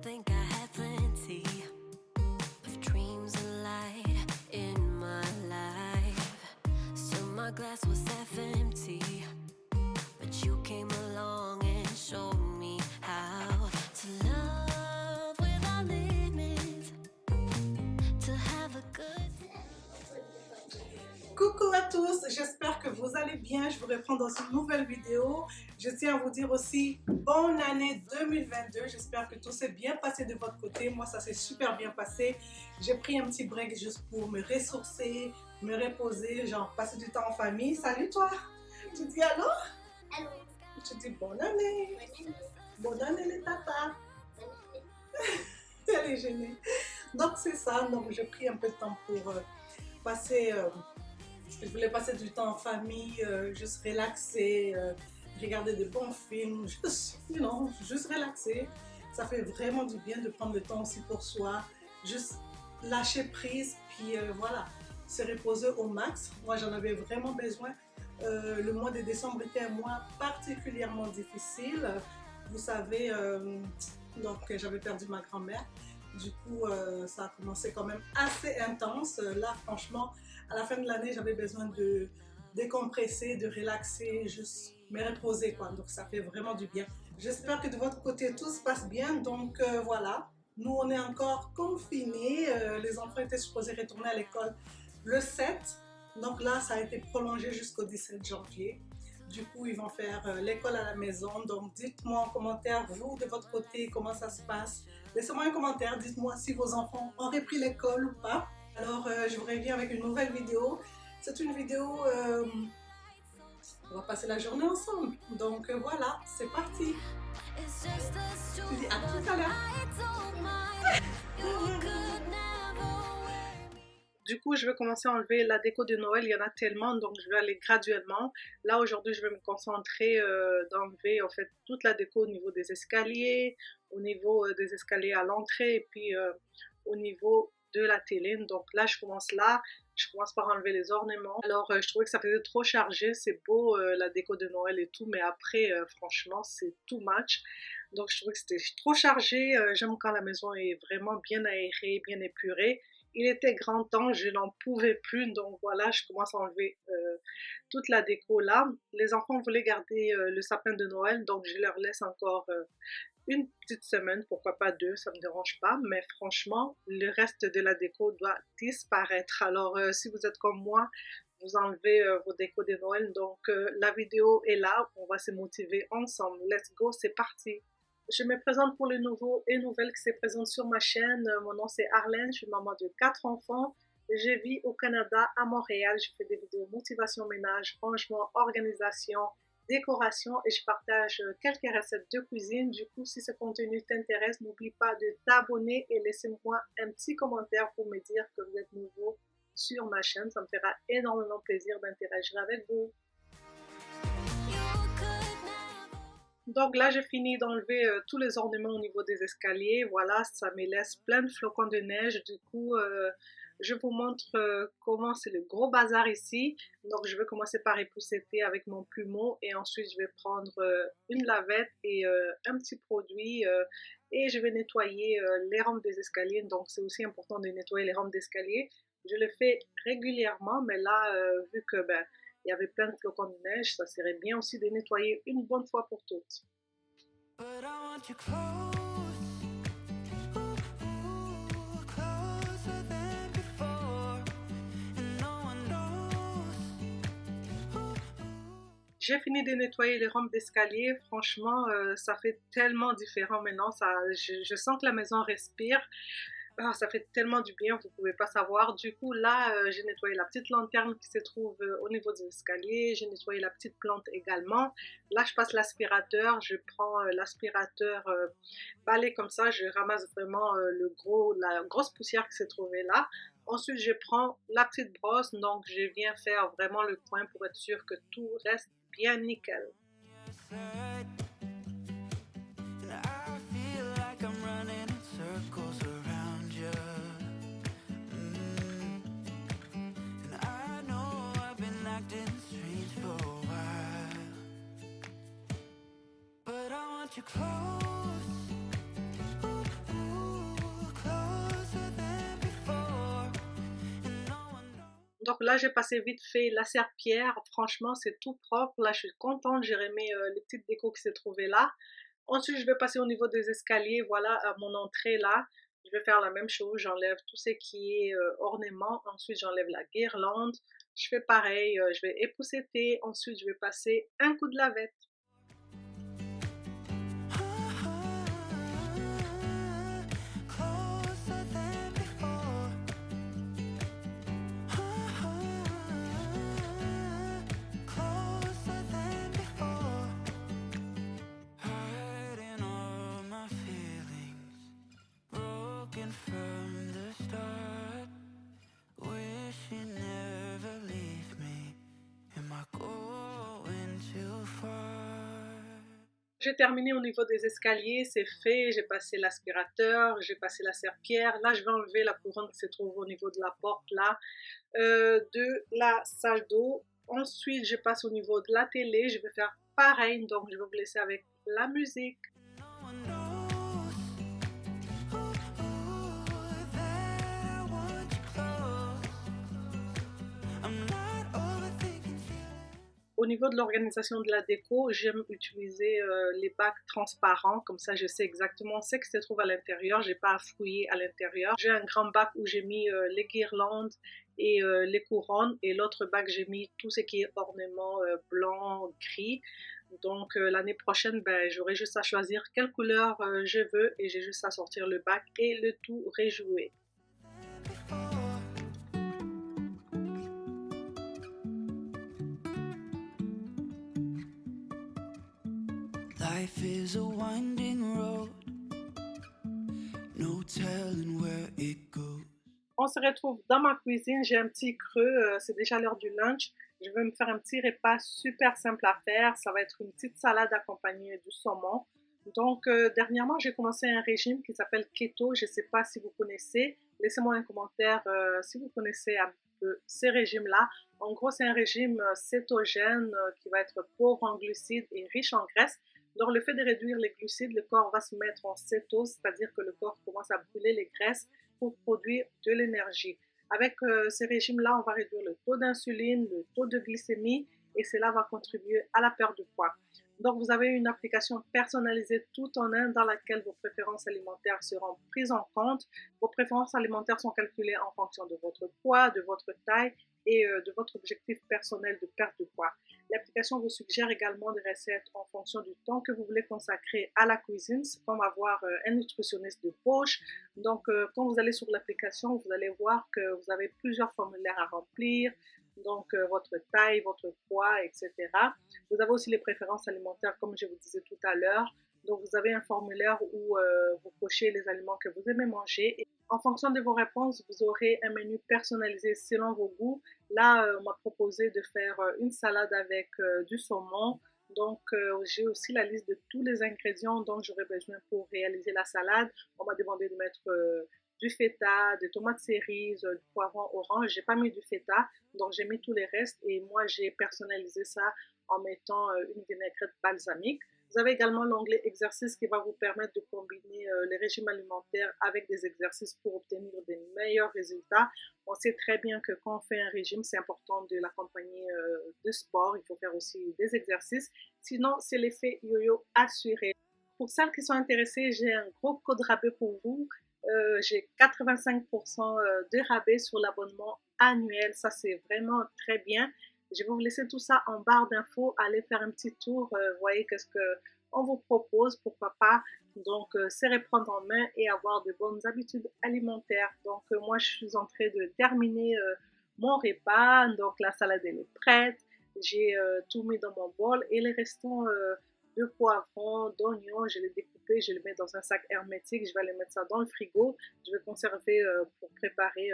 think I had plenty of dreams and light in my life. Still my glass was half empty, but you came along and showed me how to love without limits, to have a good Coucou à tous, j'espère que vous allez bien. Je vous reprends dans une nouvelle vidéo. Je tiens à vous dire aussi bonne année 2022. J'espère que tout s'est bien passé de votre côté. Moi, ça s'est super bien passé. J'ai pris un petit break juste pour me ressourcer, me reposer, genre passer du temps en famille. Salut toi! Tu dis allô? Allô. Tu dis bonne année. Bonne année les tatas. Elle est gênée. Donc c'est ça. Donc j'ai pris un peu de temps pour passer... je voulais passer du temps en famille, juste relaxer, regarder de bons films, juste, juste relaxer. Ça fait vraiment du bien de prendre le temps aussi pour soi, juste lâcher prise, puis voilà, se reposer au max. Moi, j'en avais vraiment besoin. Le mois de décembre était un mois particulièrement difficile. Vous savez, donc j'avais perdu ma grand-mère. Du coup, ça a commencé quand même assez intense. Là, franchement, à la fin de l'année, j'avais besoin de décompresser, de relaxer, juste me reposer, quoi. Donc, ça fait vraiment du bien. J'espère que de votre côté, tout se passe bien. Donc, voilà. Nous, on est encore confinés. Les enfants étaient supposés retourner à l'école le 7. Donc là, ça a été prolongé jusqu'au 17 janvier. Du coup, ils vont faire l'école à la maison. Donc, dites-moi en commentaire, vous, de votre côté, comment ça se passe. Laissez-moi un commentaire, dites-moi si vos enfants ont repris l'école ou pas. Alors, je vous reviens avec une nouvelle vidéo. C'est une vidéo, on va passer la journée ensemble. Donc, voilà, c'est parti. Tu dis à tout à l'heure. Du coup, je vais commencer à enlever la déco de Noël. Il y en a tellement, donc je vais aller graduellement. Là, aujourd'hui, je vais me concentrer d'enlever en fait toute la déco au niveau des escaliers, au niveau des escaliers à l'entrée et puis au niveau de la télé. Donc là, je commence par enlever les ornements. Alors, je trouvais que ça faisait trop chargé. C'est beau, la déco de Noël et tout, mais après, franchement, c'est too much. Donc, je trouvais que c'était trop chargé. J'aime quand la maison est vraiment bien aérée, bien épurée. Il était grand temps, je n'en pouvais plus, donc voilà, je commence à enlever toute la déco là. Les enfants voulaient garder le sapin de Noël, donc je leur laisse encore une petite semaine, pourquoi pas deux, ça me dérange pas, mais franchement, le reste de la déco doit disparaître. Alors, si vous êtes comme moi, vous enlevez vos décos de Noël, donc la vidéo est là, on va se motiver ensemble. Let's go, c'est parti! Je me présente pour les nouveaux et nouvelles qui se présentent sur ma chaîne. Mon nom c'est Arlène, je suis maman de 4 enfants. Je vis au Canada, à Montréal. Je fais des vidéos motivation ménage, rangement, organisation, décoration et je partage quelques recettes de cuisine. Du coup, si ce contenu t'intéresse, n'oublie pas de t'abonner et laissez-moi un petit commentaire pour me dire que vous êtes nouveau sur ma chaîne. Ça me fera énormément plaisir d'interagir avec vous. Donc là, j'ai fini d'enlever tous les ornements au niveau des escaliers. Voilà, ça me laisse plein de flocons de neige. Du coup, je vous montre comment c'est le gros bazar ici. Donc, je vais commencer par épousseter avec mon plumeau et ensuite, je vais prendre une lavette et un petit produit et je vais nettoyer les rampes des escaliers. Donc, c'est aussi important de nettoyer les rampes d'escalier. Je le fais régulièrement, mais là, vu que il y avait plein de flocons de neige, ça serait bien aussi de nettoyer une bonne fois pour toutes. J'ai fini de nettoyer les rampes d'escalier. Franchement, ça fait tellement différent maintenant. Je sens que la maison respire. Ah, ça fait tellement du bien, vous ne pouvez pas savoir. Du coup, là, j'ai nettoyé la petite lanterne qui se trouve au niveau des escaliers. J'ai nettoyé la petite plante également. Là, je passe l'aspirateur. Je prends l'aspirateur balai comme ça. Je ramasse vraiment la grosse poussière qui s'est trouvée là. Ensuite, je prends la petite brosse. Donc, je viens faire vraiment le coin pour être sûr que tout reste bien nickel. Donc là, j'ai passé vite fait la serpillière. Franchement, c'est tout propre. Là, je suis contente. J'ai remis les petites décos qui se trouvaient là. Ensuite, je vais passer au niveau des escaliers. Voilà, à mon entrée là. Je vais faire la même chose. J'enlève tout ce qui est ornement. Ensuite, j'enlève la guirlande. Je fais pareil. Je vais épousseter. Ensuite, je vais passer un coup de lavette. J'ai terminé au niveau des escaliers, c'est fait, j'ai passé l'aspirateur, j'ai passé la serpillière. Là, je vais enlever la couronne qui se trouve au niveau de la porte là, de la salle d'eau. Ensuite, je passe au niveau de la télé, je vais faire pareil, donc je vais vous laisser avec la musique. Au niveau de l'organisation de la déco, j'aime utiliser les bacs transparents, comme ça je sais exactement ce qui se trouve à l'intérieur, j'ai pas à fouiller à l'intérieur. J'ai un grand bac où j'ai mis les guirlandes et les couronnes, et l'autre bac j'ai mis tout ce qui est ornement blanc, gris. Donc l'année prochaine, ben, j'aurai juste à choisir quelle couleur je veux et j'ai juste à sortir le bac et le tout réjouer. Life is a winding road, no telling where it goes. On se retrouve dans ma cuisine, j'ai un petit creux, c'est déjà l'heure du lunch. Je vais me faire un petit repas super simple à faire, ça va être une petite salade accompagnée du saumon. Donc dernièrement, j'ai commencé un régime qui s'appelle Keto, je ne sais pas si vous connaissez. Laissez-moi un commentaire si vous connaissez un peu ces régimes-là. En gros, c'est un régime cétogène qui va être pauvre en glucides et riche en graisse. Donc le fait de réduire les glucides, le corps va se mettre en cétose, c'est-à-dire que le corps commence à brûler les graisses pour produire de l'énergie. Avec ces régimes-là, on va réduire le taux d'insuline, le taux de glycémie et cela va contribuer à la perte de poids. Donc, vous avez une application personnalisée tout en un dans laquelle vos préférences alimentaires seront prises en compte. Vos préférences alimentaires sont calculées en fonction de votre poids, de votre taille et de votre objectif personnel de perte de poids. L'application vous suggère également des recettes en fonction du temps que vous voulez consacrer à la cuisine. C'est comme avoir un nutritionniste de poche. Donc, quand vous allez sur l'application, vous allez voir que vous avez plusieurs formulaires à remplir. Donc, votre taille, votre poids, etc. Vous avez aussi les préférences alimentaires, comme je vous disais tout à l'heure. Donc, vous avez un formulaire où vous cochez les aliments que vous aimez manger. Et en fonction de vos réponses, vous aurez un menu personnalisé selon vos goûts. Là, on m'a proposé de faire une salade avec du saumon. Donc, j'ai aussi la liste de tous les ingrédients dont j'aurais besoin pour réaliser la salade. On m'a demandé de mettre du feta, des tomates cerises, du poivron orange. J'ai pas mis du feta, donc j'ai mis tous les restes et moi j'ai personnalisé ça en mettant une vinaigrette balsamique. Vous avez également l'onglet exercices qui va vous permettre de combiner les régimes alimentaires avec des exercices pour obtenir des meilleurs résultats. On sait très bien que quand on fait un régime, c'est important de l'accompagner de sport. Il faut faire aussi des exercices. Sinon, c'est l'effet yo-yo assuré. Pour celles qui sont intéressées, j'ai un gros code rabais pour vous. J'ai 85% de rabais sur l'abonnement annuel. Ça, c'est vraiment très bien. Je vais vous laisser tout ça en barre d'infos. Allez faire un petit tour. Voyez qu'est-ce qu'on vous propose. Pourquoi pas. Donc, c'est reprendre en main et avoir de bonnes habitudes alimentaires. Donc, moi, je suis en train de terminer mon repas. Donc, la salade, elle est prête. J'ai tout mis dans mon bol. Et les restants de poivrons, d'oignons, je les découpe, je les mets dans un sac hermétique, je vais aller mettre ça dans le frigo, je vais conserver pour préparer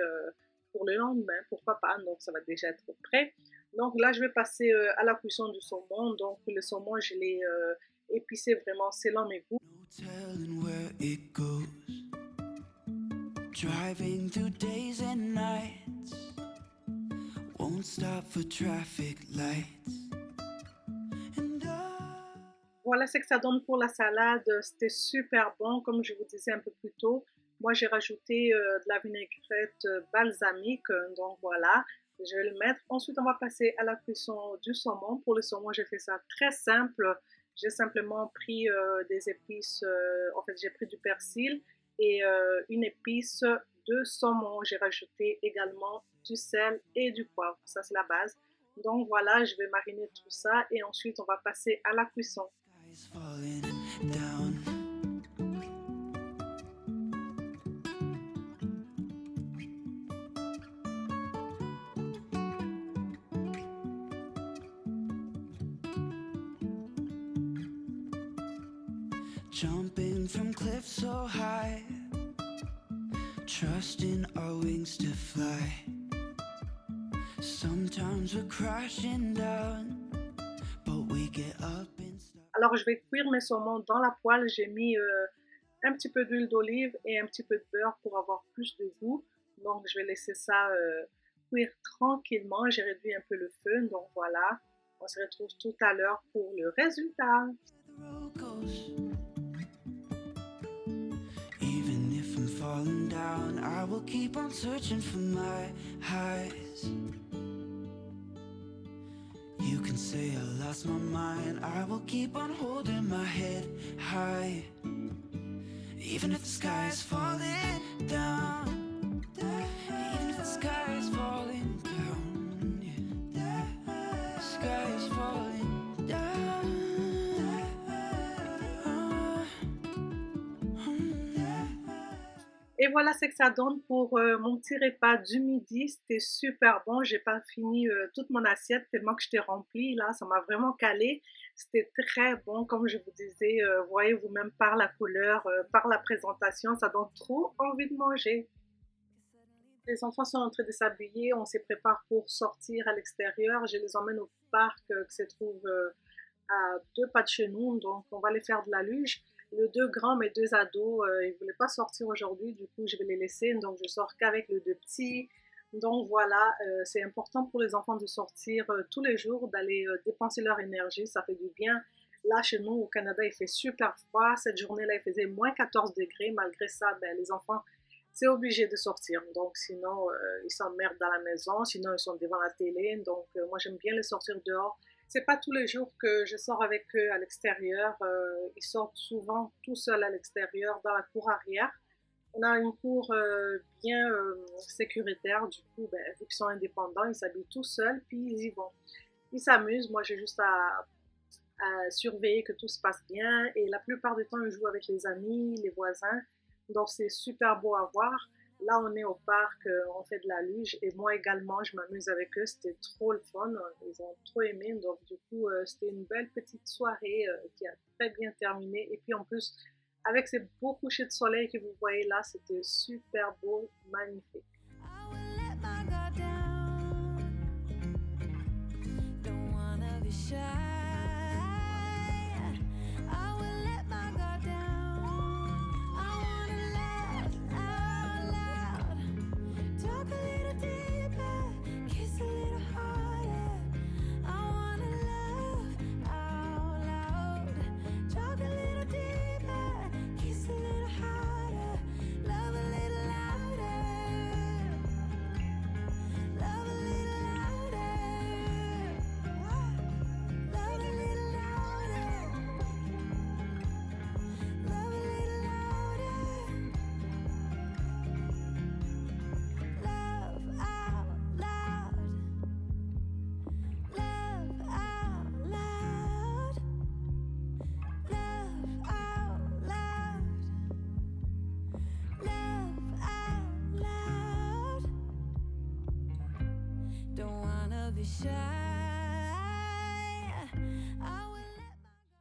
pour le lendemain, pourquoi pas, donc ça va déjà être prêt. Donc là, je vais passer à la cuisson du saumon, donc le saumon, je l'ai épicé vraiment selon mes goûts. Driving through days and nights, won't stop for traffic lights. Voilà ce que ça donne pour la salade. C'était super bon, comme je vous disais un peu plus tôt. Moi, j'ai rajouté de la vinaigrette balsamique, donc voilà. Je vais le mettre. Ensuite, on va passer à la cuisson du saumon. Pour le saumon, j'ai fait ça très simple. J'ai simplement pris des épices. En fait, j'ai pris du persil et une épice de saumon. J'ai rajouté également du sel et du poivre. Ça, c'est la base. Donc voilà, je vais mariner tout ça et ensuite, on va passer à la cuisson. Jumping from cliffs so high, trusting our wings to fly. Sometimes we're crashing down, but we get up and start. Alors, je vais cuire mes saumons dans la poêle. J'ai mis un petit peu d'huile d'olive et un petit peu de beurre pour avoir plus de goût. Donc, je vais laisser ça cuire tranquillement. J'ai réduit un peu le feu. Donc, voilà. On se retrouve tout à l'heure pour le résultat. Even if I'm falling down, I will keep on searching for my highs. You can say I lost my mind, I will keep on holding my head high. Even if the sky is falling down, even if the sky is falling down, yeah. The sky is falling down. Et voilà ce que ça donne pour mon petit repas du midi. C'était super bon. J'ai pas fini toute mon assiette tellement que j'étais remplie. Là, ça m'a vraiment calé. C'était très bon, comme je vous disais. Voyez vous-même par la couleur, par la présentation, ça donne trop envie de manger. Les enfants sont en train de s'habiller. On se prépare pour sortir à l'extérieur. Je les emmène au parc qui se trouve à 2 pas de chez nous. Donc, on va aller faire de la luge. Les 2 grands, mes 2 ados, ils ne voulaient pas sortir aujourd'hui, du coup je vais les laisser, donc je sors qu'avec les 2 petits. Donc voilà, c'est important pour les enfants de sortir tous les jours, d'aller dépenser leur énergie, ça fait du bien. Là chez nous au Canada il fait super froid, cette journée-là il faisait moins 14 degrés, malgré ça ben, les enfants c'est obligé de sortir, donc sinon ils s'emmerdent dans la maison, sinon ils sont devant la télé, donc moi j'aime bien les sortir dehors. C'est pas tous les jours que je sors avec eux à l'extérieur. Ils sortent souvent tout seuls à l'extérieur dans la cour arrière. On a une cour bien sécuritaire. Du coup, ben, vu qu'ils sont indépendants, ils s'habillent tout seuls puis ils y vont. Ils s'amusent. Moi, j'ai juste à surveiller que tout se passe bien. Et la plupart du temps, ils jouent avec les amis, les voisins. Donc, c'est super beau à voir. Là, on est au parc, on fait de la luge et moi également, je m'amuse avec eux. C'était trop le fun. Ils ont trop aimé. Donc, du coup, c'était une belle petite soirée qui a très bien terminé. Et puis, en plus, avec ces beaux couchers de soleil que vous voyez là, c'était super beau, magnifique.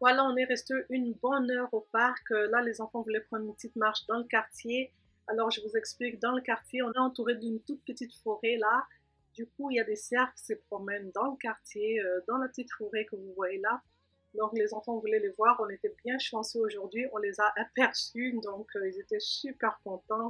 Voilà, on est resté une bonne heure au parc. Là, les enfants voulaient prendre une petite marche dans le quartier. Alors, je vous explique, dans le quartier, on est entouré d'une toute petite forêt là. Du coup, il y a des cerfs qui se promènent dans le quartier, dans la petite forêt que vous voyez là. Donc, les enfants voulaient les voir. On était bien chanceux aujourd'hui. On les a aperçus, donc ils étaient super contents.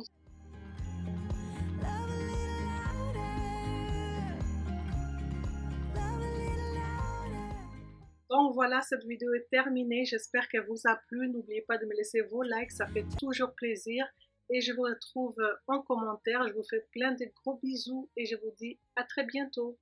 Donc voilà, cette vidéo est terminée. J'espère qu'elle vous a plu. N'oubliez pas de me laisser vos likes, ça fait toujours plaisir. et je vous retrouve en commentaire. Je vous fais plein de gros bisous et je vous dis à très bientôt.